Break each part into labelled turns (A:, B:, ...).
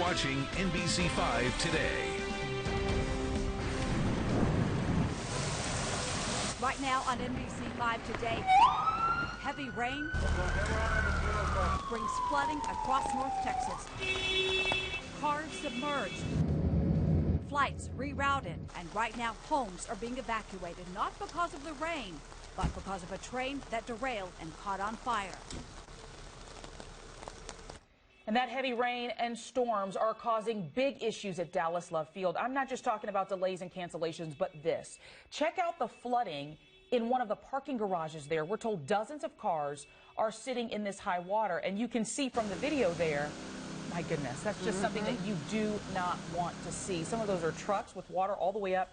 A: watching NBC 5 today.
B: Right now on NBC 5 today, heavy rain brings flooding across North Texas. Cars submerged, flights rerouted, and right now homes are being evacuated, not because of the rain, but because of a train that derailed and caught on fire.
C: And that heavy rain and storms are causing big issues at Dallas Love Field. I'm not just talking about delays and cancellations, but this. Check out the flooding in one of the parking garages there. We're told dozens of cars are sitting in this high water, and you can see from the video there, my goodness, that's just something that you do not want to see. Some of those are trucks with water all the way up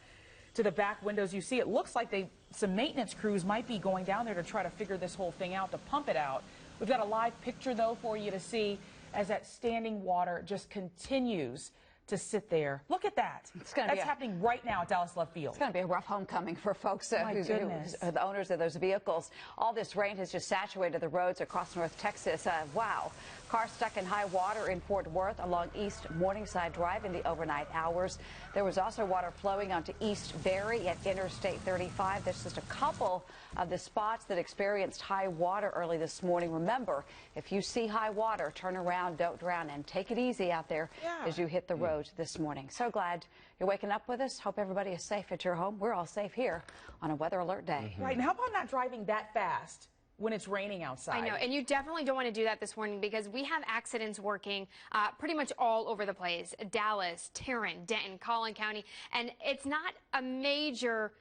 C: to the back windows. You see, it looks like some maintenance crews might be going down there to try to figure this whole thing out, to pump it out. We've got a live picture, though, for you to see as that standing water just continues to sit there. Look at that. That's happening right now at Dallas Love Field.
D: It's going to be a rough homecoming for folks
C: My goodness.
D: the owners of those vehicles. All this rain has just saturated the roads across North Texas. Wow. Cars stuck in high water in Fort Worth along East Morningside Drive in the overnight hours. There was also water flowing onto East Berry at Interstate 35. There's just a couple of the spots that experienced high water early this morning. Remember, if you see high water, turn around, don't drown, and take it easy out there as you hit the road this morning. So glad you're waking up with us. Hope everybody is safe at your home. We're all safe here on a weather alert day.
C: Right, and how about not driving that fast when it's raining outside?
E: I know, and you definitely don't want to do that this morning because we have accidents working pretty much all over the place. Dallas, Tarrant, Denton, Collin County, and it's not a major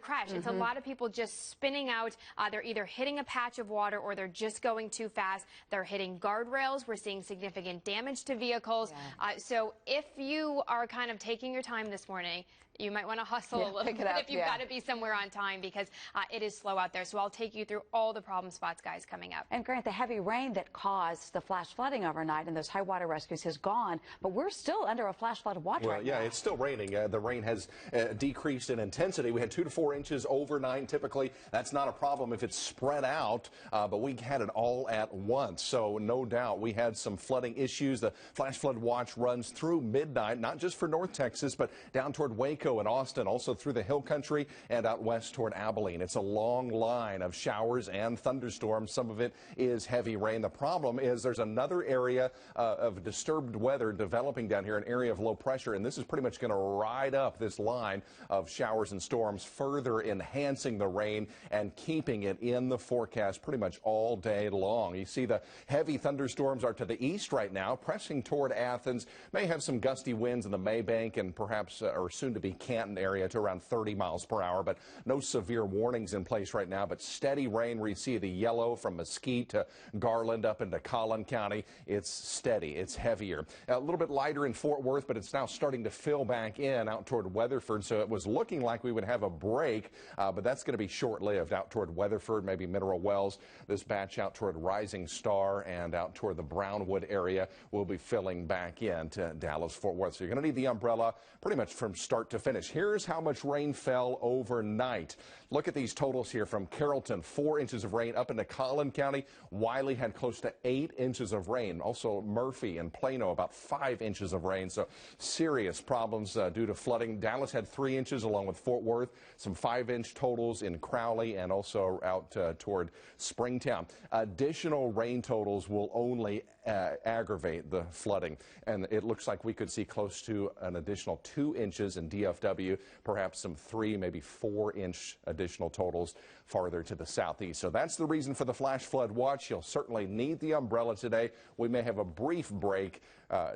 E: crash. It's a lot of people just spinning out. They're either hitting a patch of water or they're just going too fast. They're hitting guardrails. We're seeing significant damage to vehicles. So if you are kind of taking your time this morning, you might want to hustle a little bit if you've got to be somewhere on time because it is slow out there. So I'll take you through all the problem spots, guys, coming up.
D: And Grant, the heavy rain that caused the flash flooding overnight and those high water rescues has gone, but we're still under a flash flood watch right now.
F: Yeah, it's still raining. The rain has decreased in intensity. We had 2 to 4 inches overnight. Typically, that's not a problem if it's spread out, but we had it all at once. So no doubt we had some flooding issues. The flash flood watch runs through midnight, not just for North Texas, but down toward Waco and Austin, also through the Hill Country and out west toward Abilene. It's a long line of showers and thunderstorms. Some of it is heavy rain. The problem is there's another area of disturbed weather developing down here, an area of low pressure, and this is pretty much going to ride up this line of showers and storms, further enhancing the rain and keeping it in the forecast pretty much all day long. You see the heavy thunderstorms are to the east right now, pressing toward Athens. May have some gusty winds in the Maybank and perhaps or soon to be Canton area to around 30 miles per hour, but no severe warnings in place right now. But steady rain where you see the yellow from Mesquite to Garland up into Collin County. It's steady. It's heavier. A little bit lighter in Fort Worth, but it's now starting to fill back in out toward Weatherford. So it was looking like we would have a break, but that's going to be short-lived out toward Weatherford, maybe Mineral Wells. This batch out toward Rising Star and out toward the Brownwood area will be filling back in to Dallas-Fort Worth. So you're going to need the umbrella pretty much from start to finish. Here's how much rain fell overnight. Look at these totals here from Carrollton, 4 inches of rain up into Collin County. Wiley had close to 8 inches of rain. Also Murphy and Plano about 5 inches of rain. So serious problems due to flooding. Dallas had 3 inches along with Fort Worth. Some 5-inch totals in Crowley and also out toward Springtown. Additional rain totals will only aggravate the flooding. And it looks like we could see close to an additional 2 inches in DFW, perhaps some 3, maybe 4-inch additional totals farther to the southeast. So that's the reason for the flash flood watch. You'll certainly need the umbrella today. We may have a brief break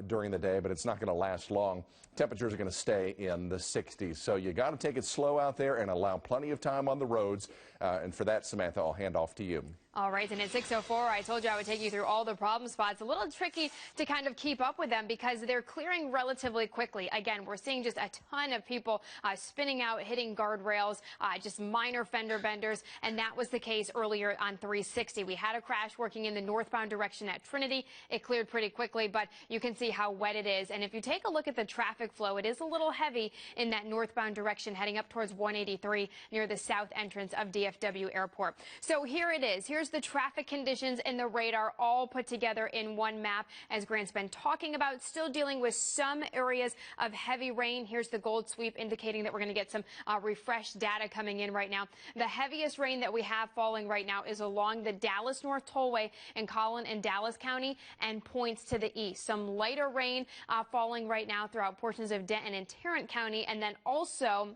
F: during the day, but it's not going to last long. Temperatures are going to stay in the 60s. So you got to take it slow out there and allow plenty of time on the roads. And for that, Samantha, I'll hand off to you.
E: All right, and at 6:04, I told you I would take you through all the problem spots. A little tricky to kind of keep up with them because they're clearing relatively quickly. Again, we're seeing just a ton of people spinning out, hitting guardrails, just minor fender benders, and that was the case earlier on 360. We had a crash working in the northbound direction at Trinity. It cleared pretty quickly, but you can can see how wet it is. And if you take a look at the traffic flow, it is a little heavy in that northbound direction heading up towards 183 near the south entrance of DFW Airport. So here it is. Here's the traffic conditions and the radar all put together in one map, as Grant's been talking about. Still dealing with some areas of heavy rain. Here's the gold sweep indicating that we're going to get some refreshed data coming in right now. The heaviest rain that we have falling right now is along the Dallas North Tollway in Collin and Dallas County and points to the east. Some lighter rain falling right now throughout portions of Denton and Tarrant County, and then also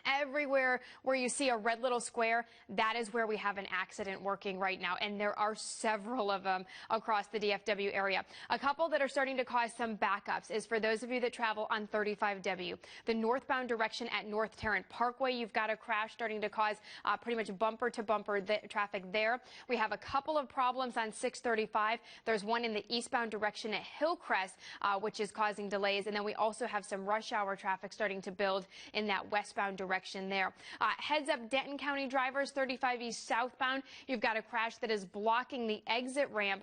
E: everywhere where you see a red little square, that is where we have an accident working right now, and there are several of them across the DFW area. A couple that are starting to cause some backups is for those of you that travel on 35W. The northbound direction at North Tarrant Parkway, you've got a crash starting to cause pretty much bumper-to-bumper traffic there. We have a couple of problems on 635. There's one in the eastbound direction at Hillcrest, which is causing delays, and then we also have some rush hour traffic starting to build in that westbound direction there. Heads up, Denton County drivers, 35 east southbound. You've got a crash that is blocking the exit ramp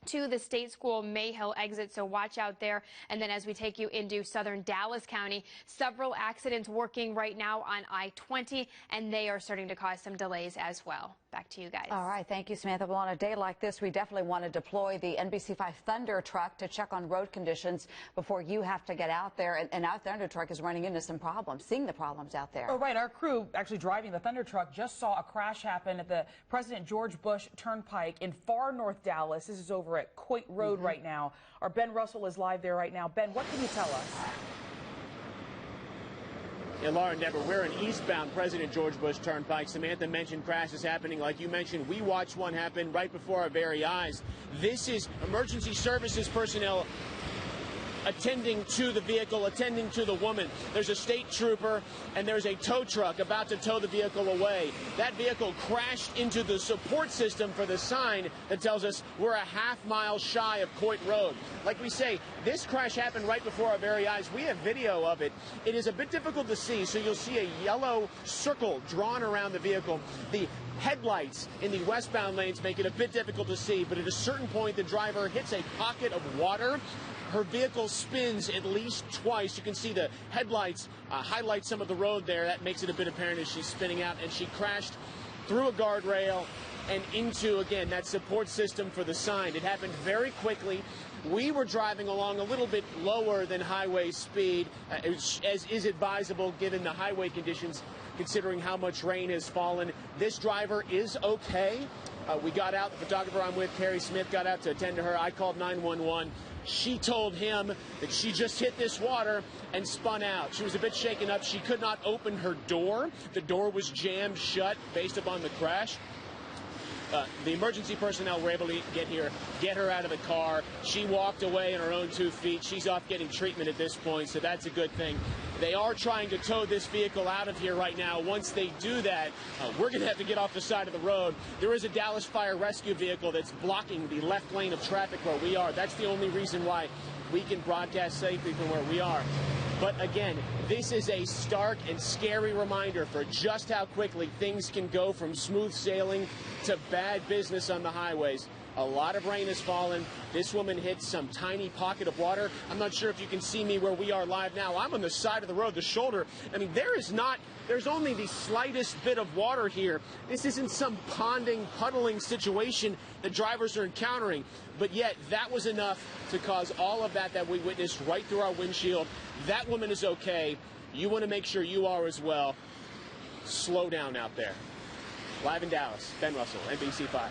E: to the State School Mayhill exit, so watch out there. And then as we take you into southern Dallas County, several accidents working right now on I-20, and they are starting to cause some delays as well. Back to you guys.
D: All right, thank you, Samantha. Well, on a day like this, we definitely want to deploy the NBC5 Thunder truck to check on road conditions before you have to get out there. And our Thunder truck is running into some problems, seeing the problems out there.
C: Oh, right. Our crew actually driving the Thunder truck just saw a crash happen at the President George Bush Turnpike in far north Dallas. This is over at Coit Road right now. Our Ben Russell is live there right now. Ben, what can you tell us?
G: Yeah, Laura and Deborah, we're in eastbound President George Bush Turnpike. Samantha mentioned crashes happening. Like you mentioned, we watched one happen right before our very eyes. This is emergency services personnel attending to the vehicle, attending to the woman. There's a state trooper and there's a tow truck about to tow the vehicle away. That vehicle crashed into the support system for the sign that tells us we're a half-mile shy of Coit Road. Like we say, this crash happened right before our very eyes. We have video of it. It is a bit difficult to see, so you'll see a yellow circle drawn around the vehicle. The headlights in the westbound lanes make it a bit difficult to see, but at a certain point, the driver hits a pocket of water. Her vehicle spins at least twice. You can see the headlights highlight some of the road there. That makes it a bit apparent as she's spinning out, and she crashed through a guardrail and into, again, that support system for the sign. It happened very quickly. We were driving along a little bit lower than highway speed, as is advisable given the highway conditions, considering how much rain has fallen. This driver is okay. We got out, the photographer I'm with, Carrie Smith, got out to attend to her. I called 911. She told him that she just hit this water and spun out. She was a bit shaken up. She could not open her door. The door was jammed shut based upon the crash. The emergency personnel were able to get her out of the car. She walked away on her own 2 feet. She's off getting treatment at this point, so that's a good thing. They are trying to tow this vehicle out of here right now. Once they do that, we're going to have to get off the side of the road. There is a Dallas Fire Rescue vehicle that's blocking the left lane of traffic where we are. That's the only reason why we can broadcast safely from where we are. But again, this is a stark and scary reminder for just how quickly things can go from smooth sailing to bad business on the highways. A lot of rain has fallen. This woman hit some tiny pocket of water. I'm not sure if you can see me where we are live now. I'm on the side of the road, the shoulder. I mean, there's only the slightest bit of water here. This isn't some ponding, puddling situation that drivers are encountering. But yet, that was enough to cause all of that we witnessed right through our windshield. That woman is okay. You want to make sure you are as well. Slow down out there. Live in Dallas, Ben Russell, NBC5.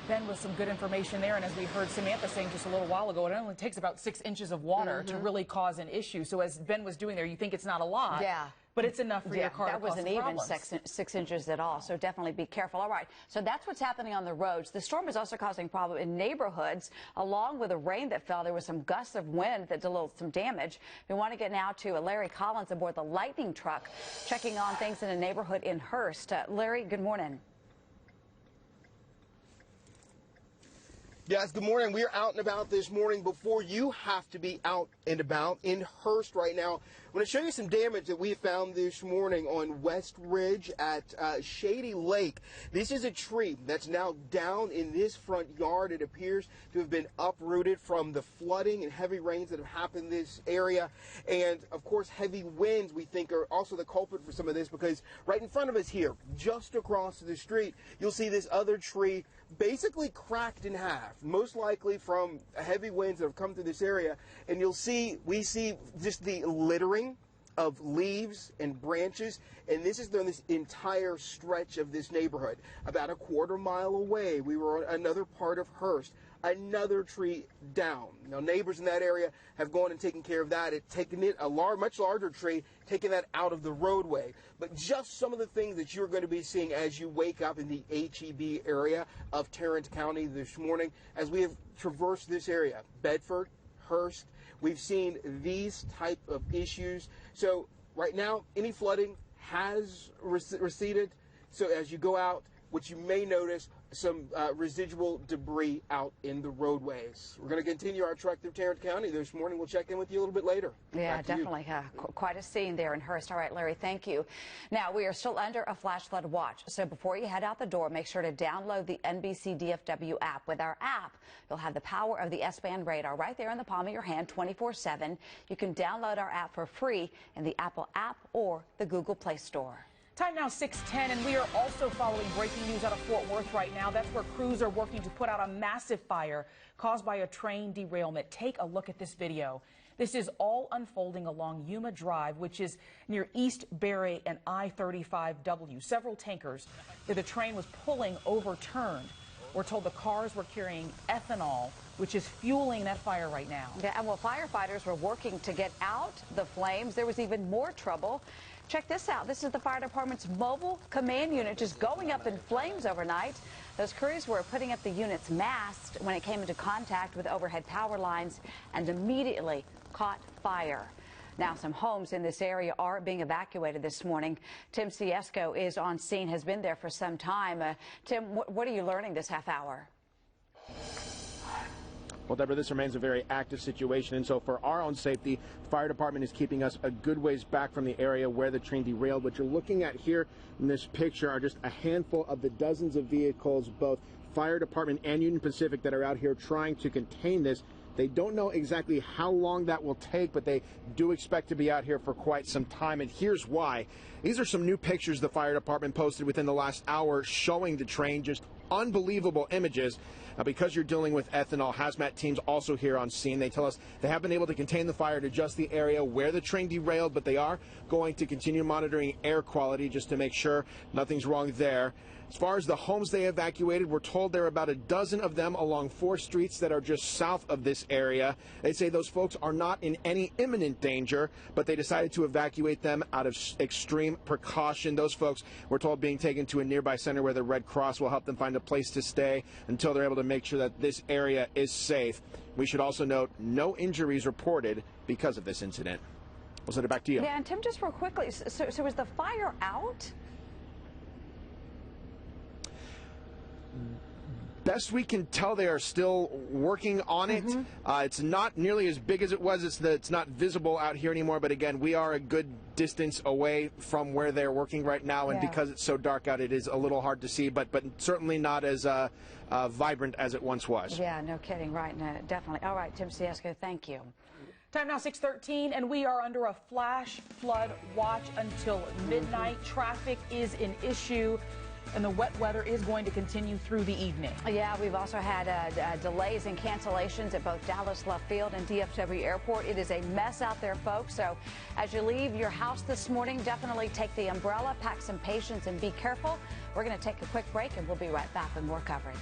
C: Ben, with some good information there, and as we heard Samantha saying just a little while ago, it only takes about 6 inches of water to really cause an issue. So as Ben was doing there, you think it's not a lot. Yeah. But it's enough for your car to cause some problems.
D: That wasn't even 6 inches at all, so definitely be careful. All right, so that's what's happening on the roads. The storm is also causing problems in neighborhoods. Along with the rain that fell, there was some gusts of wind that did some damage. We want to get now to Larry Collins aboard the Lightning truck, checking on things in a neighborhood in Hearst. Larry, good morning.
H: Yes, good morning. We are out and about this morning before you have to be out and about in Hurst right now. I'm going to show you some damage that we found this morning on West Ridge at Shady Lake. This is a tree that's now down in this front yard. It appears to have been uprooted from the flooding and heavy rains that have happened in this area. And, of course, heavy winds, we think, are also the culprit for some of this, because right in front of us here, just across the street, you'll see this other tree basically cracked in half, most likely from heavy winds that have come through this area. And we see just the littering of leaves and branches, and this is on this entire stretch of this neighborhood. About a quarter mile away, we were on another part of Hurst, another tree down. Now, neighbors in that area have gone and taken care of that. It's taken it a much larger tree, taking that out of the roadway. But just some of the things that you're going to be seeing as you wake up in the HEB area of Tarrant County this morning, as we have traversed this area, Bedford, Hurst. We've seen these type of issues. So right now, any flooding has receded. So as you go out, what you may notice, some residual debris out in the roadways. We're going to continue our trek through Tarrant County this morning. We'll check in with you a little bit later.
D: Yeah, definitely. Quite a scene there in Hurst. All right, Larry, thank you. Now, we are still under a flash flood watch. So before you head out the door, make sure to download the NBC DFW app. With our app, you'll have the power of the S-band radar right there in the palm of your hand 24/7. You can download our app for free in the Apple app or the Google Play Store.
C: Time now 6:10, and we are also following breaking news out of Fort Worth right now. That's where crews are working to put out a massive fire caused by a train derailment. Take a look at this video. This is all unfolding along Yuma Drive, which is near East Barry and I-35W. Several tankers that the train was pulling overturned. We're told the cars were carrying ethanol, which is fueling that fire right now.
D: Yeah, and while firefighters were working to get out the flames, there was even more trouble. Check this out. This is the fire department's mobile command unit just going up in flames overnight. Those crews were putting up the unit's mast when it came into contact with overhead power lines and immediately caught fire. Now, some homes in this area are being evacuated this morning. Tim Ciesco is on scene, has been there for some time. Tim, what are you learning this half hour?
G: Well, Deborah, this remains a very active situation, and so for our own safety, the fire department is keeping us a good ways back from the area where the train derailed. What you're looking at here in this picture are just a handful of the dozens of vehicles, both fire department and Union Pacific, that are out here trying to contain this. They don't know exactly how long that will take, but they do expect to be out here for quite some time, and here's why. These are some new pictures the fire department posted within the last hour showing the train. Just unbelievable images. Because you're dealing with ethanol, hazmat teams also here on scene. They tell us they have been able to contain the fire to just the area where the train derailed, but they are going to continue monitoring air quality just to make sure nothing's wrong there. As far as the homes they evacuated, we're told there are about a dozen of them along 4 streets that are just south of this area. They say those folks are not in any imminent danger, but they decided to evacuate them out of extreme precaution. Those folks, we're told, being taken to a nearby center where the Red Cross will help them find a place to stay until they're able to make sure that this area is safe. We should also note no injuries reported because of this incident. We'll send it back to you.
D: Yeah, and Tim, just real quickly, so is the fire out?
G: Best we can tell, they are still working on it. It's not nearly as big as it was. It's not visible out here anymore. But again, we are a good distance away from where they're working right now, and because it's so dark out, it is a little hard to see. But certainly not as vibrant as it once was.
D: Yeah, no kidding. Right, no, definitely. All right, Tim Ciesco, thank you.
C: Time now 6:13, and we are under a flash flood watch until midnight. Traffic is an issue, and the wet weather is going to continue through the evening.
D: Yeah, we've also had delays and cancellations at both Dallas Love Field and DFW Airport. It is a mess out there, folks. So as you leave your house this morning, definitely take the umbrella, pack some patience, and be careful. We're going to take a quick break, and we'll be right back with more coverage.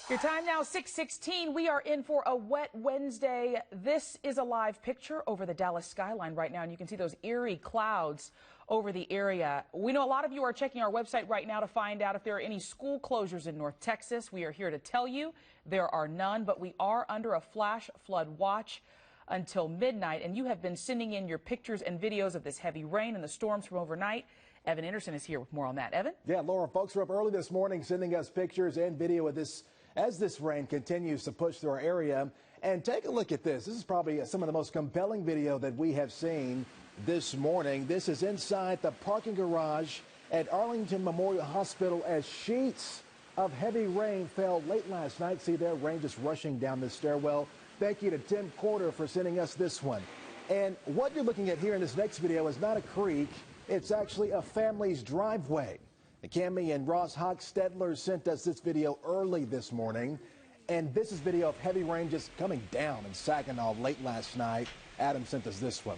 C: Your time now 6:16. We are in for a wet Wednesday. This is a live picture over the Dallas skyline right now, and you can see those eerie clouds over the area. We know a lot of you are checking our website right now to find out if there are any school closures in North Texas. We are here to tell you there are none, but we are under a flash flood watch until midnight, and you have been sending in your pictures and videos of this heavy rain and the storms from overnight. Evan Anderson is here with more on that. Evan?
I: Yeah, Laura, folks were up early this morning sending us pictures and video of this as this rain continues to push through our area. And take a look at this. This is probably some of the most compelling video that we have seen this morning. This is inside the parking garage at Arlington Memorial Hospital as sheets of heavy rain fell late last night. See there, rain just rushing down this stairwell. Thank you to Tim Porter for sending us this one. And what you're looking at here in this next video is not a creek. It's actually a family's driveway. Cammie and Ross Hochstetler sent us this video early this morning. And this is video of heavy rain just coming down in Saginaw late last night. Adam sent us this one.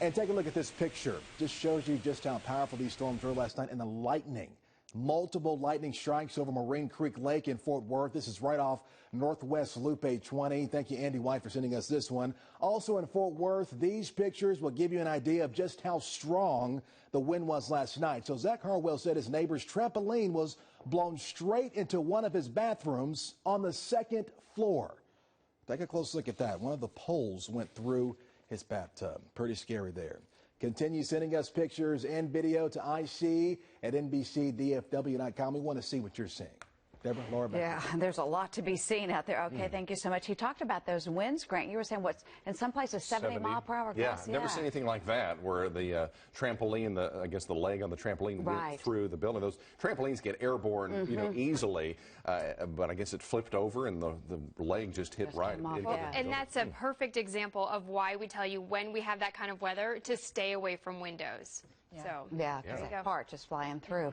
I: And take a look at this picture. Just shows you just how powerful these storms were last night. And the lightning. Multiple lightning strikes over Marine Creek Lake in Fort Worth. This is right off Northwest Loop 820. Thank you, Andy White, for sending us this one. Also in Fort Worth, these pictures will give you an idea of just how strong the wind was last night. So Zach Harwell said his neighbor's trampoline was blown straight into one of his bathrooms on the second floor. Take a close look at that. One of the poles went through his bathtub. Pretty scary there. Continue sending us pictures and video to IC at NBCDFW.com. We want to see what you're seeing. Deborah, Laura, back.
D: Yeah, there's a lot to be seen out there. Okay, thank you so much. He talked about those winds, Grant. You were saying what's in some places 70 mile per hour
F: Yeah,
D: gusts.
F: never seen anything like that where the trampoline, I guess the leg on the trampoline went through the building. Those trampolines get airborne, you know, easily, but I guess it flipped over and the leg just hit right.
E: And that's a perfect example of why we tell you when we have that kind of weather to stay away from windows. So
D: yeah, because that part just flying through.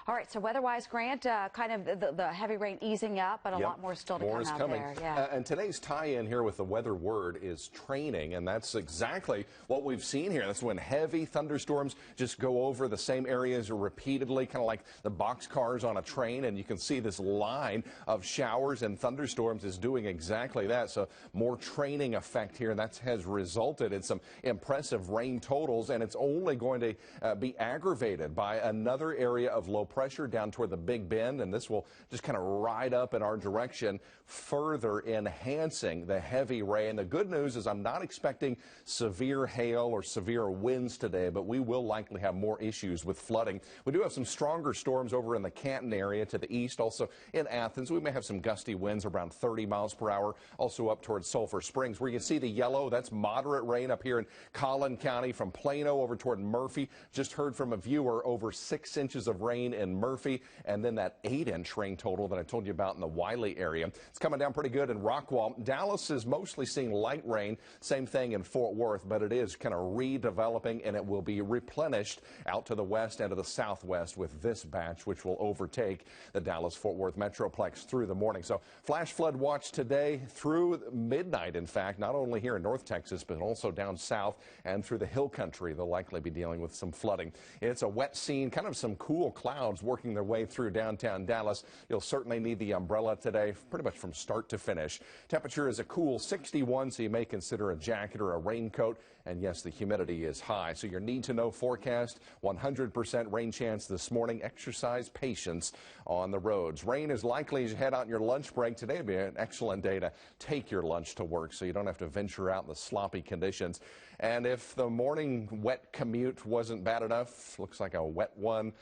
D: All right, so weather-wise, Grant, kind of the heavy rain easing up, but a lot more still to come out there. Yeah.
F: And today's tie-in here with the weather word is training, and that's exactly what we've seen here. That's when heavy thunderstorms just go over the same areas repeatedly, kind of like the boxcars on a train, and you can see this line of showers and thunderstorms is doing exactly that. So more training effect here, and that has resulted in some impressive rain totals, and it's only going to be aggravated by another area of low pressure down toward the Big Bend, and this will just kind of ride up in our direction, further enhancing the heavy rain. The good news is I'm not expecting severe hail or severe winds today, but we will likely have more issues with flooding. We do have some stronger storms over in the Canton area to the east, also in Athens. We may have some gusty winds around 30 miles per hour, also up towards Sulphur Springs, where you can see the yellow. That's moderate rain up here in Collin County from Plano over toward Murphy. Just heard from a viewer over 6 inches of rain in Murphy, and then that 8-inch rain total that I told you about in the Wiley area. It's coming down pretty good in Rockwall. Dallas is mostly seeing light rain. Same thing in Fort Worth, but it is kind of redeveloping, and it will be replenished out to the west and to the southwest with this batch, which will overtake the Dallas-Fort Worth Metroplex through the morning. So flash flood watch today through midnight, in fact, not only here in North Texas, but also down south and through the hill country. They'll likely be dealing with some flooding. It's a wet scene, kind of some cool clouds working their way through downtown Dallas. You'll certainly need the umbrella today, pretty much from start to finish. Temperature is a cool 61, so you may consider a jacket or a raincoat. And yes, the humidity is high. So your need to know forecast, 100% rain chance this morning. Exercise patience on the roads. Rain is likely as you head out on your lunch break. Today would be an excellent day to take your lunch to work so you don't have to venture out in the sloppy conditions. And if the morning wet commute wasn't bad enough, looks like a wet one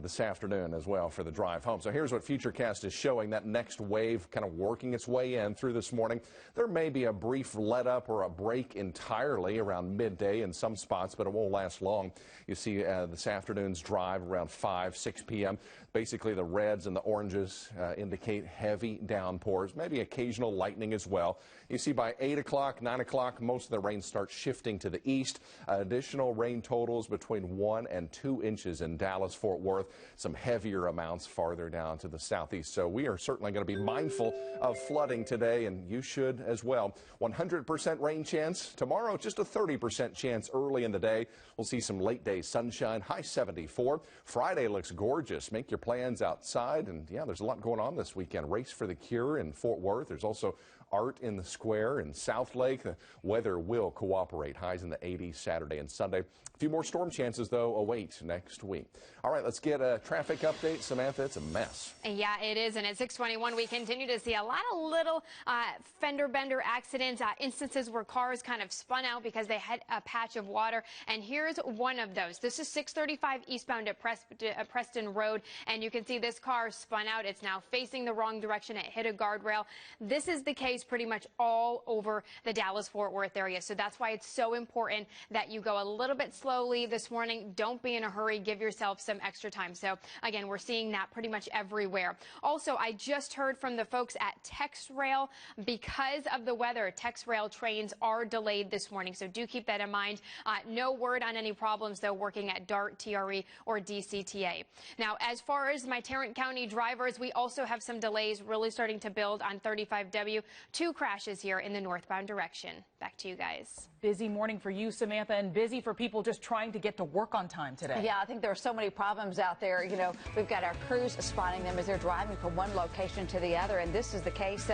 F: this afternoon as well for the drive home. So here's what Futurecast is showing, that next wave kind of working its way in through this morning. There may be a brief let up or a break entirely around midday in some spots, but it won't last long. You see this afternoon's drive around 5, 6 p.m. Basically, the reds and the oranges indicate heavy downpours, maybe occasional lightning as well. You see by 8 o'clock, 9 o'clock, most of the rain starts shifting to the east. Additional rain totals between 1 and 2 inches in Dallas, Fort Worth. Some heavier amounts farther down to the southeast. So we are certainly going to be mindful of flooding today, and you should as well. 100% rain chance. Tomorrow, just a 30% chance early in the day. We'll see some late day sunshine, high 74. Friday looks gorgeous. Make your plans outside. And yeah, there's a lot going on this weekend. Race for the Cure in Fort Worth. There's also art in the square in South Lake. The weather will cooperate. Highs in the 80s Saturday and Sunday. A few more storm chances, though, await next week. All right, let's get a traffic update. Samantha, it's a mess.
E: Yeah, it is. And at 6:21, we continue to see a lot of little fender bender accidents, instances where cars kind of spun out because they hit a patch of water. And here's one of those. This is 635 eastbound at Preston Road. And you can see this car spun out. It's now facing the wrong direction. It hit a guardrail. This is the case pretty much all over the Dallas-Fort Worth area. So that's why it's so important that you go a little bit slowly this morning. Don't be in a hurry. Give yourself some extra time. So again, we're seeing that pretty much everywhere. Also, I just heard from the folks at TexRail. Because of the weather, TexRail trains are delayed this morning. So do keep that in mind. No word on any problems, though, working at DART, TRE, or DCTA. Now, as far as my Tarrant County drivers, we also have some delays really starting to build on 35W. 2 crashes here in the northbound direction. Back to you guys.
C: Busy morning for you, Samantha, and busy for people just trying to get to work on time today.
D: Yeah, I think there are so many problems out there. You know, we've got our crews spotting them as they're driving from one location to the other, and this is the case.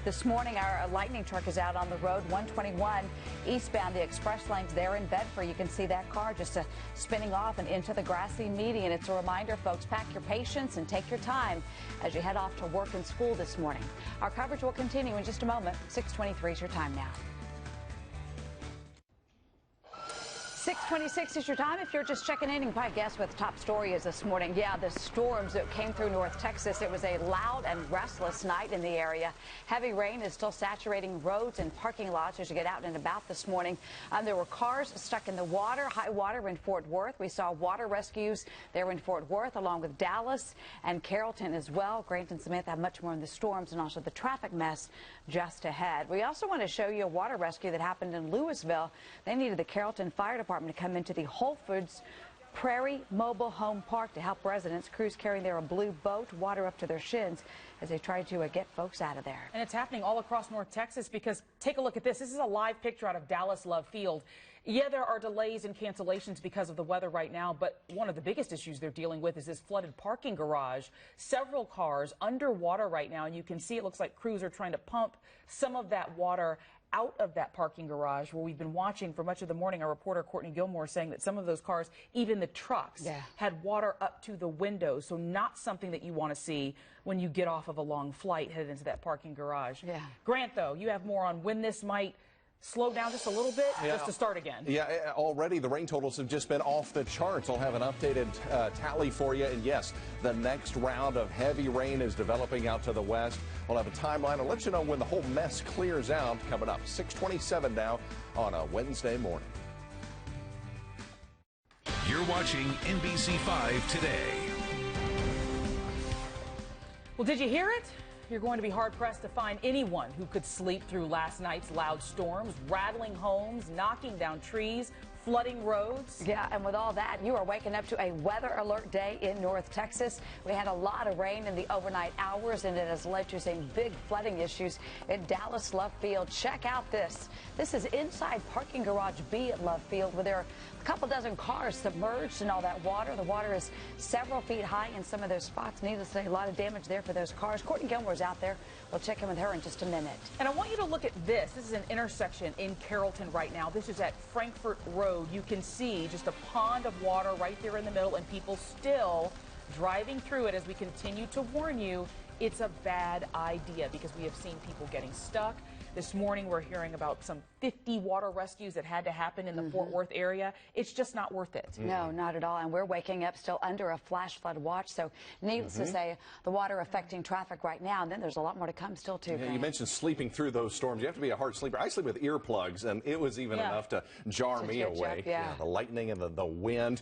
D: This morning, our lightning truck is out on the road, 121 eastbound, the express lanes there in Bedford. You can see that car just spinning off and into the grassy median. It's a reminder, folks, pack your patience and take your time as you head off to work and school this morning. Our coverage will continue in just a moment. 6:23 is your time now. 6:26 is your time. If you're just checking in, you can probably guess what the top story is this morning. Yeah, the storms that came through North Texas. It was a loud and restless night in the area. Heavy rain is still saturating roads and parking lots as you get out and about this morning. There were cars stuck in the water, high water in Fort Worth. We saw water rescues there in Fort Worth, along with Dallas and Carrollton as well. Grant and Samantha have much more on the storms and also the traffic mess just ahead. We also want to show you a water rescue that happened in Louisville. They needed the Carrollton Fire Department to come into the Whole Foods Prairie Mobile Home Park to help residents. Crews carrying there a blue boat, water up to their shins as they try to get folks out of there.
C: And it's happening all across North Texas because take a look at this. This is a live picture out of Dallas Love Field. Yeah, there are delays and cancellations because of the weather right now, but one of the biggest issues they're dealing with is this flooded parking garage. Several cars underwater right now, and you can see it looks like crews are trying to pump some of that water out of that parking garage where we've been watching for much of the morning. Our reporter Courtney Gilmore saying that some of those cars, even the trucks, had water up to the windows. So not something that you want to see when you get off of a long flight headed into that parking garage. Yeah. Grant, though, you have more on when this might slow down just a little bit, just to start again. Yeah,
F: already the rain totals have just been off the charts. I'll have an updated tally for you. And yes, the next round of heavy rain is developing out to the west. We'll have a timeline. I'll let you know when the whole mess clears out coming up. 6:27 now on a Wednesday morning.
A: You're watching NBC 5 today.
C: Well, did you hear it? You're going to be hard-pressed to find anyone who could sleep through last night's loud storms, rattling homes, knocking down trees, flooding roads.
D: Yeah, and with all that, you are waking up to a weather alert day in North Texas. We had a lot of rain in the overnight hours, and it has led to some big flooding issues in Dallas Love Field. Check out this. This is inside parking garage B at Love Field, where there are a couple dozen cars submerged in all that water. The water is several feet high in some of those spots. Needless to say, a lot of damage there for those cars. Courtney Gilmore is out there. We'll check in with her in just a minute.
C: And I want you to look at this. This is an intersection in Carrollton right now. This is at Frankfort Road. You can see just a pond of water right there in the middle, and people still driving through it. As we continue to warn you, it's a bad idea because we have seen people getting stuck. This morning, we're hearing about some 50 water rescues that had to happen in the Fort Worth area. It's just not worth it.
D: No, not at all. And we're waking up still under a flash flood watch. So needless to say, the water affecting traffic right now. And then there's a lot more to come still, too.
F: Yeah, you mentioned sleeping through those storms. You have to be a hard sleeper. I sleep with earplugs, and it was even enough to jar me awake. The lightning and the wind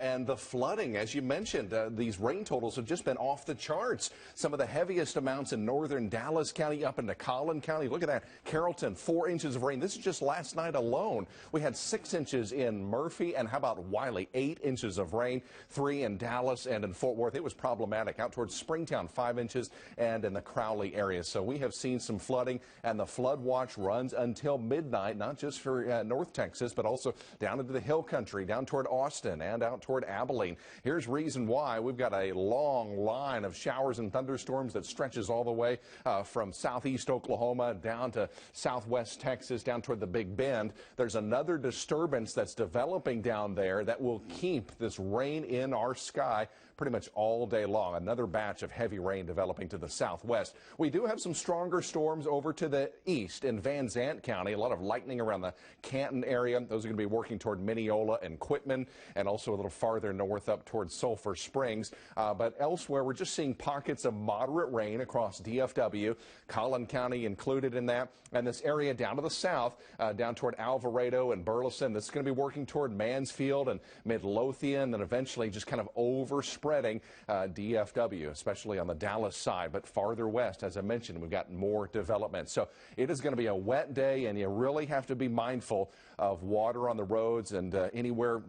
F: and the flooding. As you mentioned, these rain totals have just been off the charts. Some of the heaviest amounts in northern Dallas County up into Collin County. Look at that. Carrollton, 4 inches of rain. This is just last night alone. We had 6 inches in Murphy, and how about Wiley? 8 inches of rain, 3 in Dallas and in Fort Worth. It was problematic. Out towards Springtown, 5 inches, and in the Crowley area. So we have seen some flooding, and the flood watch runs until midnight, not just for North Texas, but also down into the hill country, down toward Austin and out toward Abilene. Here's reason why. We've got a long line of showers and thunderstorms that stretches all the way from southeast Oklahoma down to southwest Texas, down toward the Big Bend. There's another disturbance that's developing down there that will keep this rain in our sky pretty much all day long. Another batch of heavy rain developing to the southwest. We do have some stronger storms over to the east in Van Zant County. A lot of lightning around the Canton area. Those are going to be working toward Mineola and Quitman, and also a little farther north up towards Sulphur Springs. But elsewhere, we're just seeing pockets of moderate rain across DFW, Collin County included in that, and this area down to the south, down toward Alvarado and Burleson. This is going to be working toward Mansfield and Midlothian, and eventually just kind of overspreading DFW, especially on the Dallas side. But farther west, as I mentioned, we've got more development. So it is going to be a wet day, and you really have to be mindful of water on the roads, and anywhere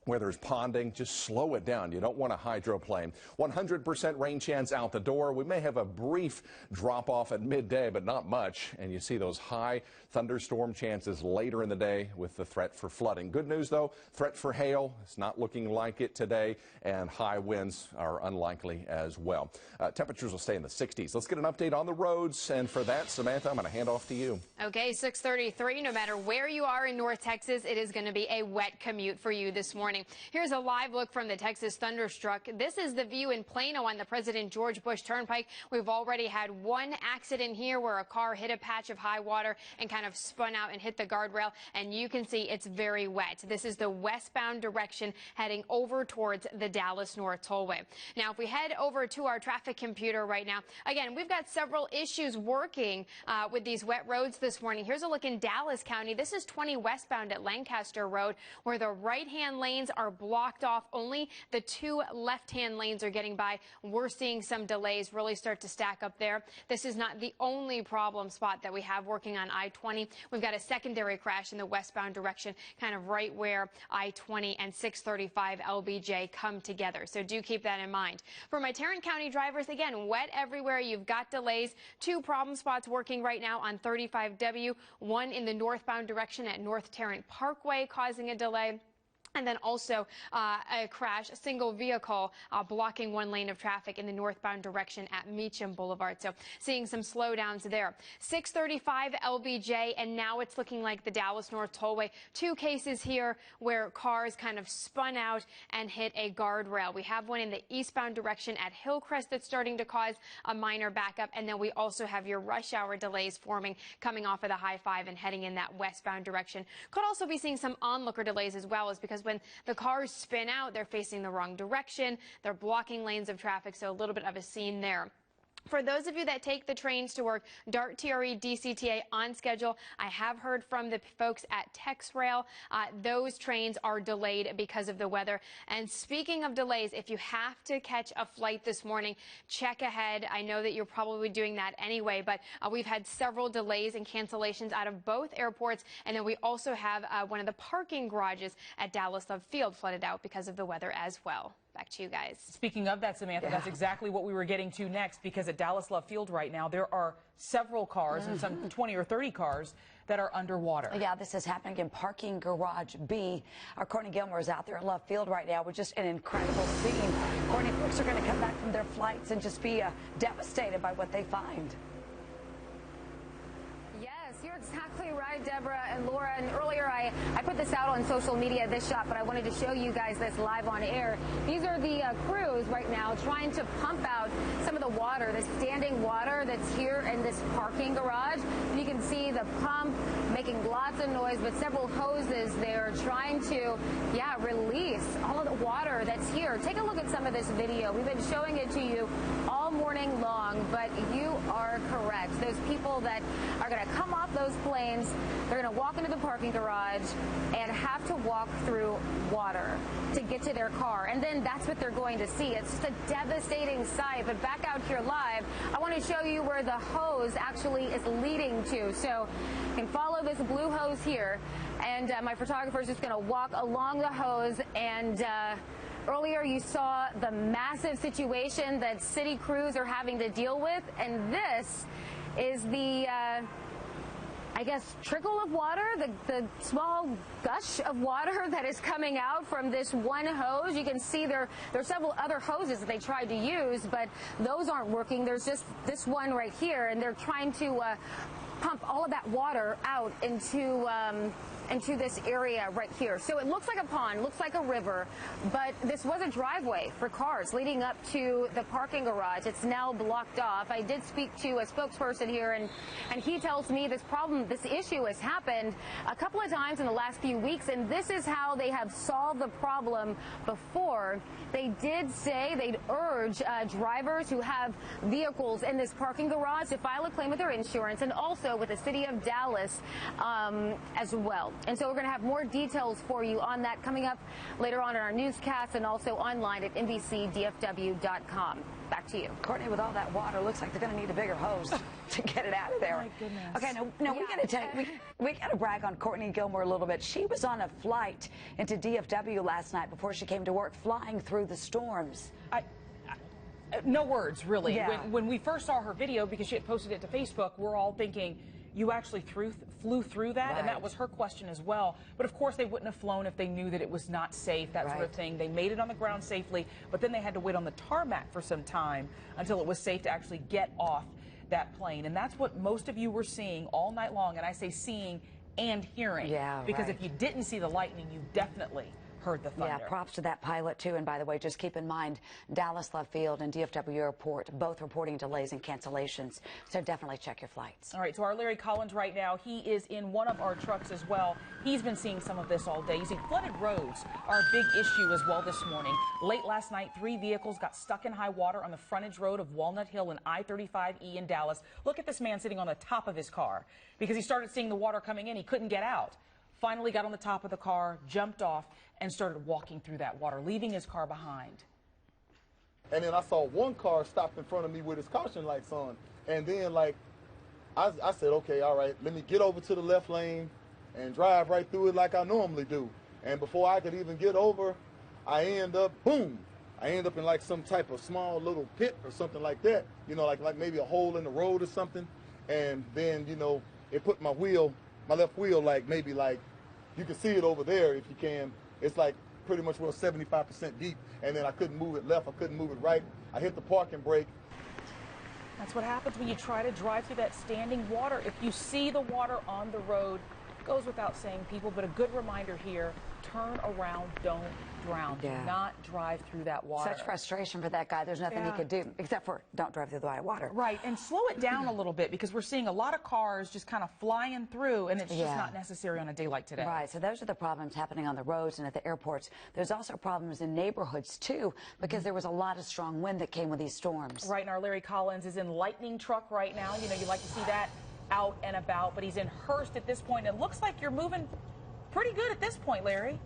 F: where there's ponding, just slow it down. You don't want to hydroplane. 100% rain chance out the door. We may have a brief drop off at midday, but not much. And you see those high thunderstorm chances later in the day with the threat for flooding. Good news, though, threat for hail. It's not looking like it today, and high winds are unlikely as well. Temperatures will stay in the 60s. Let's get an update on the roads. And for that, Samantha, I'm going to hand off to you.
E: Okay, 6:33. No matter where you are in North Texas, it is going to be a wet commute for you this morning. Here's a live look from the Texas Thunderstruck. This is the view in Plano on the President George Bush Turnpike. We've already had one accident here where a car hit a patch of high water and kind of spun out and hit the guardrail, and you can see it's very wet. This is the westbound direction heading over towards the Dallas North Tollway. Now, if we head over to our traffic computer right now, again, we've got several issues working with these wet roads this morning. Here's a look in Dallas County. This is 20 westbound at Lancaster Road, where the right-hand lanes are blocked off. Only the 2 left-hand lanes are getting by. We're seeing some delays really start to stack up there. This is not the only problem spot that we have working on I-20. We've got a secondary crash in the westbound direction, kind of right where I-20 and 635 LBJ come together. So do keep that in mind. For my Tarrant County drivers, again, wet everywhere. You've got delays. 2 problem spots working right now on 35W, one in the northbound direction at North Tarrant Parkway causing a delay. And then also a crash, a single vehicle blocking 1 lane of traffic in the northbound direction at Meacham Boulevard. So seeing some slowdowns there. 635 LBJ, and now it's looking like the Dallas North Tollway. 2 cases here where cars kind of spun out and hit a guardrail. We have one in the eastbound direction at Hillcrest that's starting to cause a minor backup. And then we also have your rush hour delays forming coming off of the High-5 and heading in that westbound direction. Could also be seeing some onlooker delays as well, is because when the cars spin out, they're facing the wrong direction. They're blocking lanes of traffic, so a little bit of a scene there. For those of you that take the trains to work, DART, TRE, DCTA on schedule. I have heard from the folks at TexRail. Those trains are delayed because of the weather. And speaking of delays, if you have to catch a flight this morning, check ahead. I know that you're probably doing that anyway, but we've had several delays and cancellations out of both airports. And then we also have one of the parking garages at Dallas Love Field flooded out because of the weather as well. Back to you guys.
C: Speaking of that, Samantha, that's exactly what we were getting to next, because at Dallas Love Field right now, there are several cars and some 20 or 30 cars that are underwater.
D: Yeah, this is happening in parking garage B. Our Courtney Gilmore is out there at Love Field right now with just an incredible scene. Courtney, folks are going to come back from their flights and just be devastated by what they find.
J: You're exactly right, Deborah and Laura. And earlier I put this out on social media, this shot, but I wanted to show you guys this live on air. These are the crews right now trying to pump out some of the water, the standing water that's here in this parking garage. You can see the pump making lots of noise, but several hoses there trying to, release all of the water that's here. Take a look at some of this video. We've been showing it to you all morning long, but you are correct. Those people that are going to come off those planes, They're going to walk into the parking garage and have to walk through water to get to their car. And then that's what they're going to see. It's just a devastating sight. But back out here live, I want to show you where the hose actually is leading to. So you can follow this blue hose here. And my photographer is just going to walk along the hose. And earlier you saw the massive situation that city crews are having to deal with. And this is the I guess, trickle of water, the small gush of water that is coming out from this one hose. You can see there are several other hoses that they tried to use, but those aren't working. There's just this one right here, and they're trying to pump all of that water out into this area right here. So it looks like a pond, looks like a river, but this was a driveway for cars leading up to the parking garage. It's now blocked off. I did speak to a spokesperson here, and he tells me this issue has happened a couple of times in the last few weeks, and this is how they have solved the problem before. They did say they'd urge drivers who have vehicles in this parking garage to file a claim with their insurance and also with the city of Dallas as well. And so we're going to have more details for you on that coming up later on in our newscast and also online at NBCDFW.com. Back to you.
D: Courtney, with all that water, looks like they're going to need a bigger hose to get it out of there.
C: Oh, my goodness.
D: Okay, no, we got to brag on Courtney Gilmore a little bit. She was on a flight into DFW last night before she came to work, flying through the storms.
C: No words, really.
D: Yeah.
C: When we first saw her video, because she had posted it to Facebook, we're all thinking, you actually flew through that?
D: Right.
C: And that was her question as well. But of course, they wouldn't have flown if they knew that it was not safe, that sort of thing. They made it on the ground safely, but then they had to wait on the tarmac for some time until it was safe to actually get off that plane. And that's what most of you were seeing all night long. And I say seeing and hearing.
D: Yeah,
C: because if you didn't see the lightning, you definitely heard the thunder.
D: Yeah, props to that pilot, too. And by the way, just keep in mind, Dallas Love Field and DFW Airport both reporting delays and cancellations. So definitely check your flights.
C: All right, so our Larry Collins right now, he is in one of our trucks as well. He's been seeing some of this all day. You see, flooded roads are a big issue as well this morning. Late last night, 3 vehicles got stuck in high water on the frontage road of Walnut Hill and I-35E in Dallas. Look at this man sitting on the top of his car because he started seeing the water coming in. He couldn't get out. Finally got on the top of the car, jumped off, and started walking through that water, leaving his car behind.
K: And then I saw one car stop in front of me with his caution lights on. And then, like, I said, okay, all right, let me get over to the left lane and drive right through it like I normally do. And before I could even get over, I end up, boom, I end up in like some type of small little pit or something like that, you know, like maybe a hole in the road or something. And then, you know, it put my left wheel, like maybe like, you can see it over there if you can. It's like pretty much 75% deep, and then I couldn't move it left, I couldn't move it right. I hit the parking brake.
C: That's what happens when you try to drive through that standing water. If you see the water on the road, it goes without saying, people, but a good reminder here, turn around, don't drown.
D: Yeah.
C: Do not drive through that water.
D: Such frustration for that guy. There's nothing he could do except for don't drive through the water.
C: Right, and slow it down a little bit because we're seeing a lot of cars just kind of flying through, and it's just not necessary on a day like today.
D: Right, so those are the problems happening on the roads and at the airports. There's also problems in neighborhoods, too, because there was a lot of strong wind that came with these storms.
C: Right, and our Larry Collins is in lightning truck right now. You know, you like to see that out and about, but he's in Hearst at this point. It looks like you're moving pretty good at this point, Larry.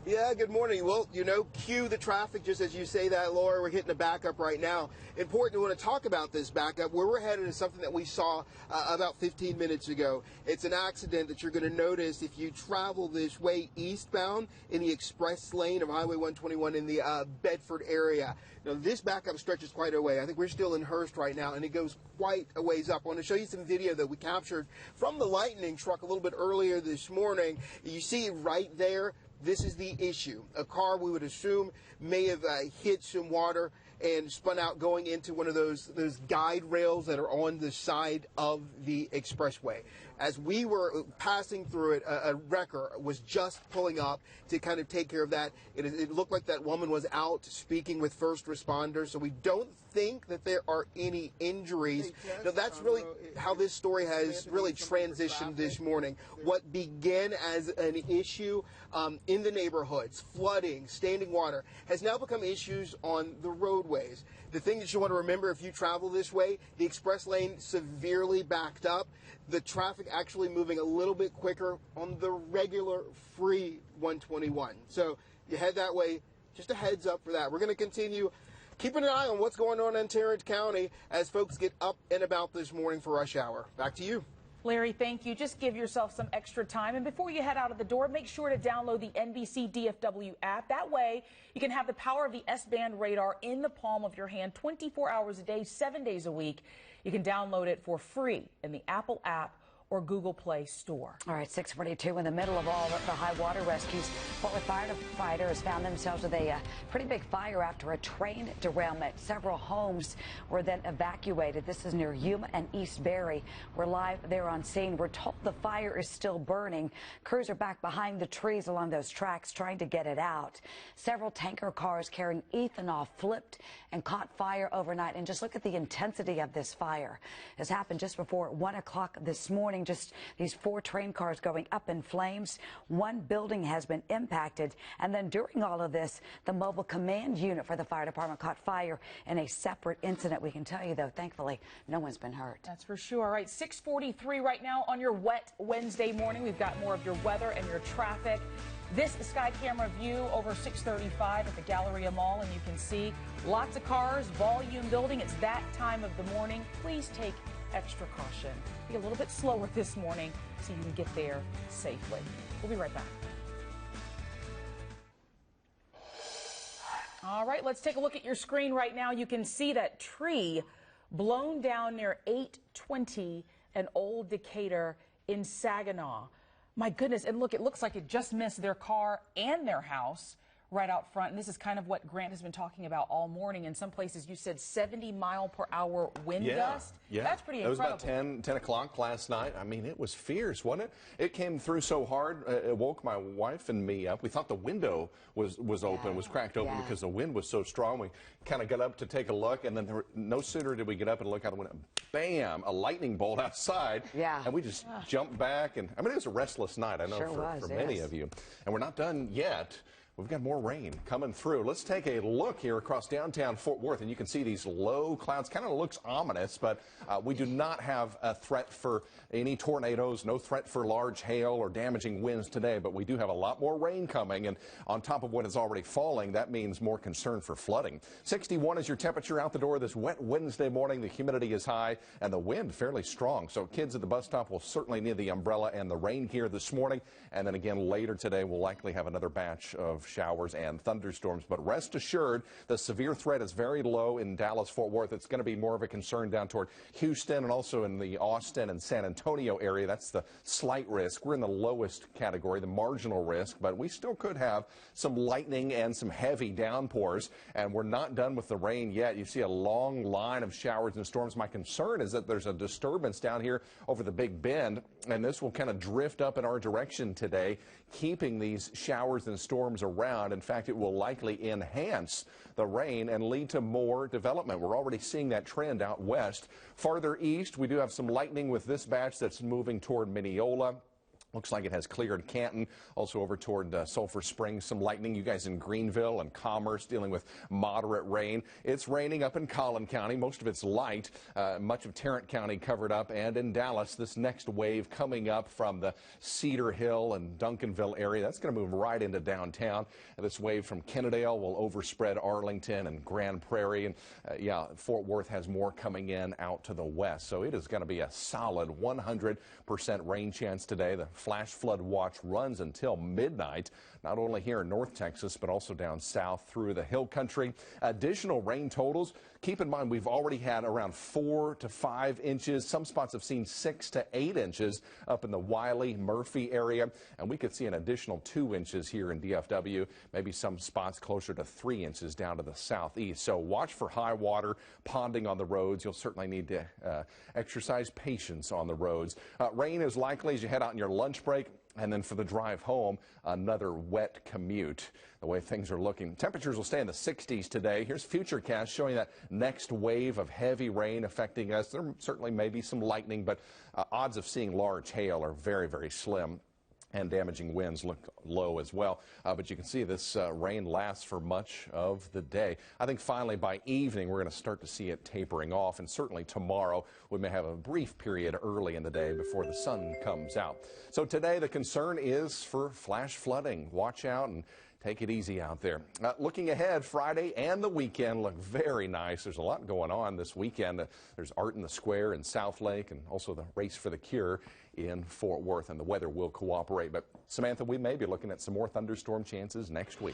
H: Yeah, good morning. Well, you know, cue the traffic just as you say that, Laura. We're hitting a backup right now. Important, we want to talk about this backup. Where we're headed is something that we saw about 15 minutes ago. It's an accident that you're going to notice if you travel this way eastbound in the express lane of Highway 121 in the Bedford area. Now, this backup stretches quite a way. I think we're still in Hearst right now, and it goes quite a ways up. I want to show you some video that we captured from the lightning truck a little bit earlier this morning. You see right there, this is the issue. A car we would assume may have hit some water and spun out going into one of those guide rails that are on the side of the expressway. As we were passing through it, a wrecker was just pulling up to kind of take care of that. It looked like that woman was out speaking with first responders, so we don't think that there are any injuries. Now, that's really how this story has really transitioned this morning. What began as an issue in the neighborhoods, flooding, standing water, has now become issues on the roadways. The thing that you want to remember if you travel this way, the express lane severely backed up. The traffic actually moving a little bit quicker on the regular free 121. So you head that way, just a heads up for that. We're going to continue keeping an eye on what's going on in Tarrant County as folks get up and about this morning for rush hour. Back to you.
C: Larry, thank you. Just give yourself some extra time. And before you head out of the door, make sure to download the NBC DFW app. That way, you can have the power of the S-band radar in the palm of your hand 24 hours a day, 7 days a week. You can download it for free in the Apple app or Google Play Store.
D: All right, 6:42 in the middle of all the high water rescues. Fort Worth firefighters found themselves with a pretty big fire after a train derailment. Several homes were then evacuated. This is near Yuma and East Barry. We're live there on scene. We're told the fire is still burning. Crews are back behind the trees along those tracks trying to get it out. Several tanker cars carrying ethanol flipped and caught fire overnight. And just look at the intensity of this fire. This happened just before 1 o'clock this morning. Just these 4 train cars going up in flames. One building has been impacted. And then during all of this, the mobile command unit for the fire department caught fire in a separate incident. We can tell you, though, thankfully, no one's been hurt.
C: That's for sure. All right, 6:43 right now on your wet Wednesday morning. We've got more of your weather and your traffic. This sky camera view over 635 at the Galleria Mall, and you can see lots of cars, volume building. It's that time of the morning. Please take extra caution. Be a little bit slower this morning so you can get there safely. We'll be right back. All right, let's take a look at your screen right now. You can see that tree blown down near 820 and Old Decatur in Saginaw. My goodness, and look, it looks like it just missed their car and their house right out front. And this is kind of what Grant has been talking about all morning. In some places, you said 70-mile-per-hour wind gust.
F: Yeah,
C: that's pretty incredible.
F: It was about 10 o'clock last night. I mean, it was fierce, wasn't it? It came through so hard, it woke my wife and me up. We thought the window was open, was cracked open because the wind was so strong. We kind of got up to take a look, and then no sooner did we get up and look out the window, bam, a lightning bolt outside.
D: Yeah.
F: And we just jumped back. And I mean, it was a restless night, I know, for many of you. And we're not done yet. We've got more rain coming through. Let's take a look here across downtown Fort Worth, and you can see these low clouds. Kind of looks ominous, but we do not have a threat for any tornadoes, no threat for large hail or damaging winds today, but we do have a lot more rain coming, and on top of what is already falling, that means more concern for flooding. 61 is your temperature out the door this wet Wednesday morning. The humidity is high, and the wind fairly strong, so kids at the bus stop will certainly need the umbrella and the rain gear this morning, and then again later today we'll likely have another batch of showers and thunderstorms. But rest assured, the severe threat is very low in Dallas-Fort Worth. It's going to be more of a concern down toward Houston and also in the Austin and San Antonio area. That's the slight risk. We're in the lowest category, the marginal risk, but we still could have some lightning and some heavy downpours, and we're not done with the rain yet. You see a long line of showers and storms. My concern is that there's a disturbance down here over the Big Bend, and this will kind of drift up in our direction today, keeping these showers and storms around. In fact, it will likely enhance the rain and lead to more development. We're already seeing that trend out west. Farther east, we do have some lightning with this batch that's moving toward Mineola. Looks like it has cleared Canton, also over toward Sulphur Springs, some lightning. You guys in Greenville and Commerce dealing with moderate rain. It's raining up in Collin County. Most of it's light. Much of Tarrant County covered up. And in Dallas, this next wave coming up from the Cedar Hill and Duncanville area. That's going to move right into downtown. And this wave from Kennedale will overspread Arlington and Grand Prairie. And Fort Worth has more coming in out to the west. So it is going to be a solid 100% rain chance today. The flash flood watch runs until midnight, not only here in North Texas, but also down south through the hill country. Additional rain totals. Keep in mind, we've already had around 4 to 5 inches. Some spots have seen 6 to 8 inches up in the Wiley, Murphy area. And we could see an additional 2 inches here in DFW, maybe some spots closer to 3 inches down to the southeast. So watch for high water, ponding on the roads. You'll certainly need to exercise patience on the roads. Rain is likely as you head out on your lunch break. And then for the drive home, another wet commute. The way things are looking, temperatures will stay in the 60s today. Here's Futurecast showing that next wave of heavy rain affecting us. There certainly may be some lightning, but odds of seeing large hail are very, very slim. And damaging winds look low as well. But you can see this rain lasts for much of the day. I think finally by evening we're going to start to see it tapering off. And certainly tomorrow we may have a brief period early in the day before the sun comes out. So today the concern is for flash flooding. Watch out and take it easy out there. Looking ahead, Friday and the weekend look very nice. There's a lot going on this weekend. There's Art in the Square in South Lake and also the Race for the Cure in Fort Worth, and the weather will cooperate. But Samantha, we may be looking at some more thunderstorm chances next week.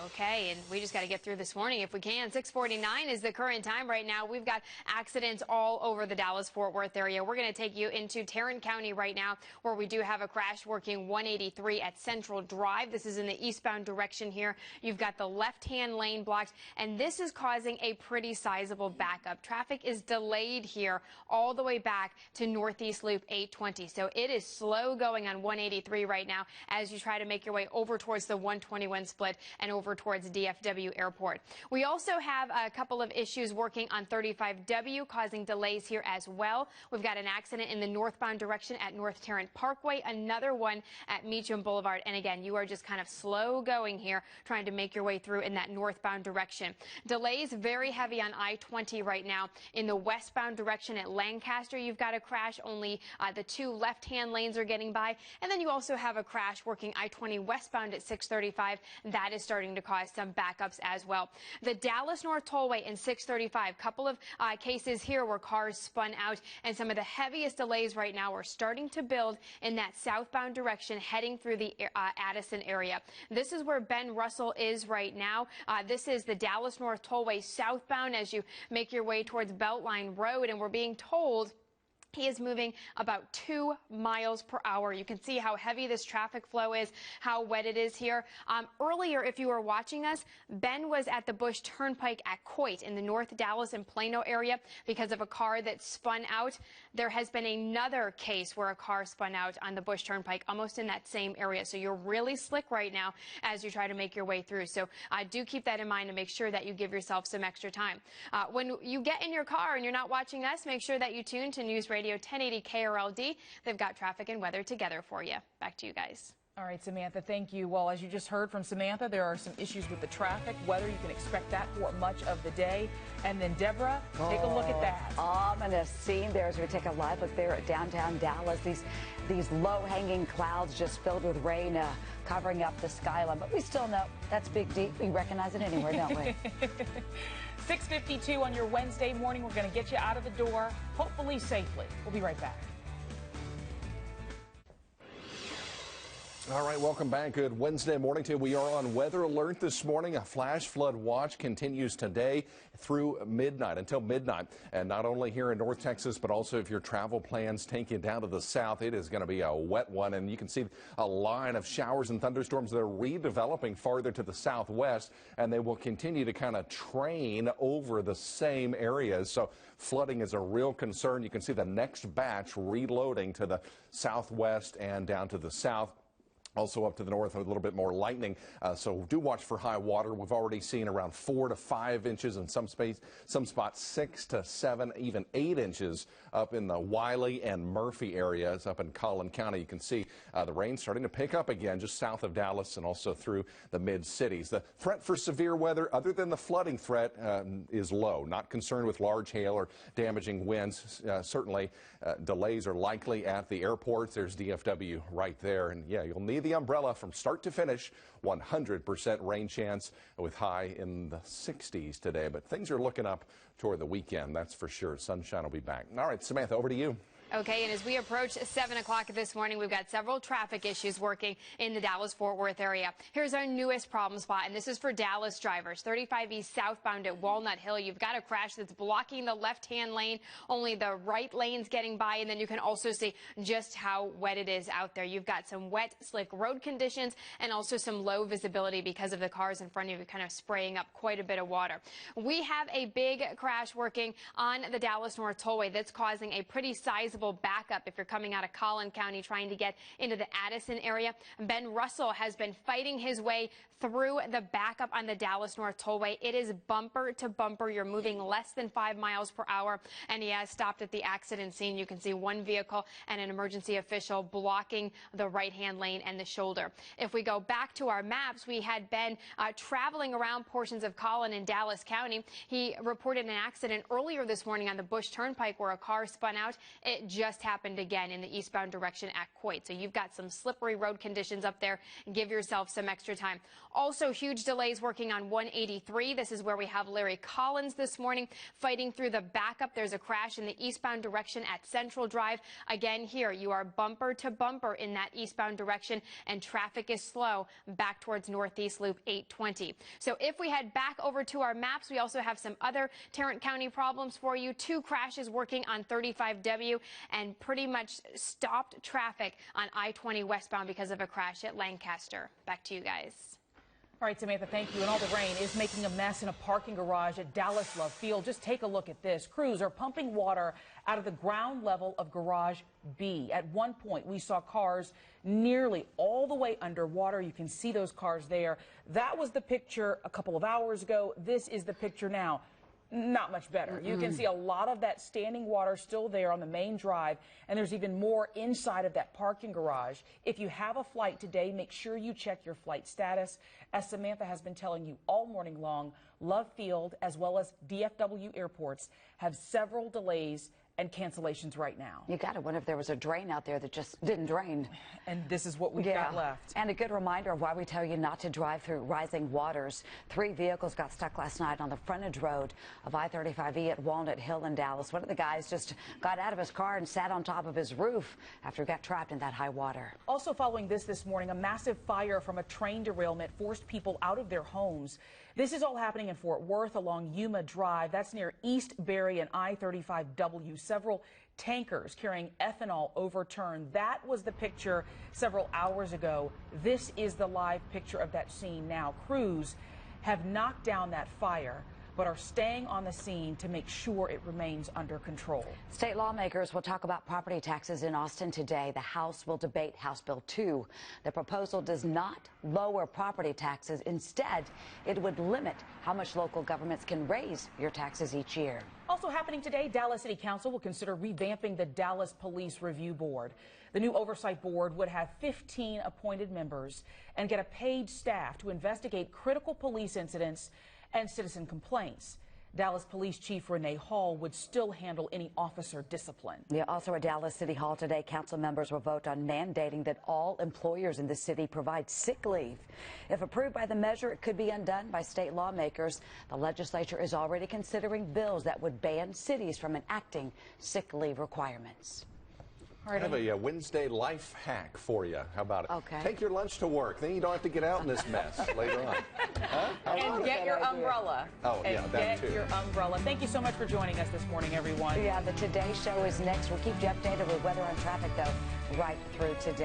E: Okay, and we just got to get through this morning if we can. 6:49 is the current time right now. We've got accidents all over the Dallas-Fort Worth area. We're going to take you into Tarrant County right now, where we do have a crash working 183 at Central Drive. This is in the eastbound direction here. You've got the left-hand lane blocked, and this is causing a pretty sizable backup. Traffic is delayed here all the way back to Northeast Loop 820. So it is slow going on 183 right now as you try to make your way over towards the 121 split and over towards DFW Airport. We also have a couple of issues working on 35W causing delays here as well. We've got an accident in the northbound direction at North Tarrant Parkway, another one at Meacham Boulevard. And again, you are just kind of slow going here trying to make your way through in that northbound direction. Delays very heavy on I-20 right now. In the westbound direction at Lancaster, you've got a crash. Only the two left-hand lanes are getting by. And then you also have a crash working I-20 westbound at 635. That is starting to cause some backups as well. The Dallas North Tollway in 635, couple of cases here where cars spun out, and some of the heaviest delays right now are starting to build in that southbound direction heading through the Addison area. This is where Ben Russell is right now. This is the Dallas North Tollway southbound as you make your way towards Beltline Road, and we're being told he is moving about 2 miles per hour. You can see how heavy this traffic flow is, how wet it is here. Earlier, if you were watching us, Ben was at the Bush Turnpike at Coit in the North Dallas and Plano area because of a car that spun out. There has been another case where a car spun out on the Bush Turnpike, almost in that same area. So you're really slick right now as you try to make your way through. So do keep that in mind and make sure that you give yourself some extra time. When you get in your car and you're not watching us, make sure that you tune to News Radio 1080 KRLD. They've got traffic and weather together for you. Back to you guys.
C: All right, Samantha, thank you. Well, as you just heard from Samantha, there are some issues with the traffic, weather. You can expect that for much of the day. And then, Deborah, take a look at that.
D: Ominous scene there as we take a live look there at downtown Dallas. These low-hanging clouds just filled with rain covering up the skyline. But we still know that's Big D. We recognize it anywhere, don't we?
C: 6:52 on your Wednesday morning. We're going to get you out of the door, hopefully safely. We'll be right back.
F: All right, welcome back. Good Wednesday morning to you. We are on weather alert this morning. A flash flood watch continues today through midnight, until midnight. And not only here in North Texas, but also if your travel plans take you down to the south, it is going to be a wet one. And you can see a line of showers and thunderstorms that are redeveloping farther to the southwest, and they will continue to kind of train over the same areas. So flooding is a real concern. You can see the next batch reloading to the southwest and down to the south. Also up to the north, a little bit more lightning. So do watch for high water. We've already seen around 4 to 5 inches in some spots 6 to 7, even 8 inches up in the Wiley and Murphy areas up in Collin County. You can see the rain starting to pick up again just south of Dallas and also through the mid-cities. The threat for severe weather, other than the flooding threat, is low. Not concerned with large hail or damaging winds. Certainly delays are likely at the airports. There's DFW right there. And yeah, you'll need the umbrella from start to finish. 100% rain chance with high in the 60s today. But things are looking up toward the weekend, that's for sure. Sunshine will be back. All right, Samantha, over to you.
E: Okay, and as we approach 7 o'clock this morning, we've got several traffic issues working in the Dallas-Fort Worth area. Here's our newest problem spot, and this is for Dallas drivers. 35 East southbound at Walnut Hill. You've got a crash that's blocking the left-hand lane. Only the right lane's getting by, and then you can also see just how wet it is out there. You've got some wet, slick road conditions and also some low visibility because of the cars in front of you kind of spraying up quite a bit of water. We have a big crash working on the Dallas North Tollway that's causing a pretty sizable possible backup if you're coming out of Collin County trying to get into the Addison area. Ben Russell has been fighting his way through the backup on the Dallas North Tollway. It is bumper to bumper. You're moving less than 5 miles per hour, and he has stopped at the accident scene. You can see one vehicle and an emergency official blocking the right-hand lane and the shoulder. If we go back to our maps, we had been traveling around portions of Collin and Dallas County. He reported an accident earlier this morning on the Bush Turnpike where a car spun out. It just happened again in the eastbound direction at Coit. So you've got some slippery road conditions up there. Give yourself some extra time. Also, huge delays working on 183. This is where we have Larry Collins this morning fighting through the backup. There's a crash in the eastbound direction at Central Drive. Again, here you are bumper to bumper in that eastbound direction, and traffic is slow back towards Northeast Loop 820. So if we head back over to our maps, we also have some other Tarrant County problems for you. 2 crashes working on 35W and pretty much stopped traffic on I-20 westbound because of a crash at Lancaster. Back to you guys.
C: All right, Samantha, thank you. And all the rain is making a mess in a parking garage at Dallas Love Field. Just take a look at this. Crews are pumping water out of the ground level of Garage B. At one point, we saw cars nearly all the way underwater. You can see those cars there. That was the picture a couple of hours ago. This is the picture now. Not much better. You can see a lot of that standing water still there on the main drive, and there's even more inside of that parking garage. If you have a flight today, make sure you check your flight status. As Samantha has been telling you all morning long, Love Field as well as DFW airports have several delays and cancellations right now.
D: You got to wonder if there was a drain out there that just didn't drain.
C: And this is what we've got left.
D: And a good reminder of why we tell you not to drive through rising waters. 3 vehicles got stuck last night on the frontage road of I-35E at Walnut Hill in Dallas. One of the guys just got out of his car and sat on top of his roof after he got trapped in that high water.
C: Also following this morning, a massive fire from a train derailment forced people out of their homes. This is all happening in Fort Worth along Yuma Drive. That's near East Berry and I-35W. Several tankers carrying ethanol overturned. That was the picture several hours ago. This is the live picture of that scene now. Crews have knocked down that fire, but are staying on the scene to make sure it remains under control.
D: State lawmakers will talk about property taxes in Austin today. The House will debate House Bill 2. The proposal does not lower property taxes. Instead, it would limit how much local governments can raise your taxes each year.
C: Also happening today, Dallas City Council will consider revamping the Dallas Police Review Board. The new oversight board would have 15 appointed members and get a paid staff to investigate critical police incidents and citizen complaints. Dallas Police Chief Renee Hall would still handle any officer discipline.
D: Yeah, also at Dallas City Hall today, council members will vote on mandating that all employers in the city provide sick leave. If approved by the measure, it could be undone by state lawmakers. The legislature is already considering bills that would ban cities from enacting sick leave requirements.
F: I have a Wednesday life hack for you. How about it?
D: Okay.
F: Take your lunch to work. Then you don't have to get out in this mess later on. Huh?
C: And get your umbrella.
F: Oh, yeah, that too.
C: Get your umbrella. Thank you so much for joining us this morning, everyone.
D: Yeah, the Today Show is next. We'll keep you updated with weather and traffic, though, right through today.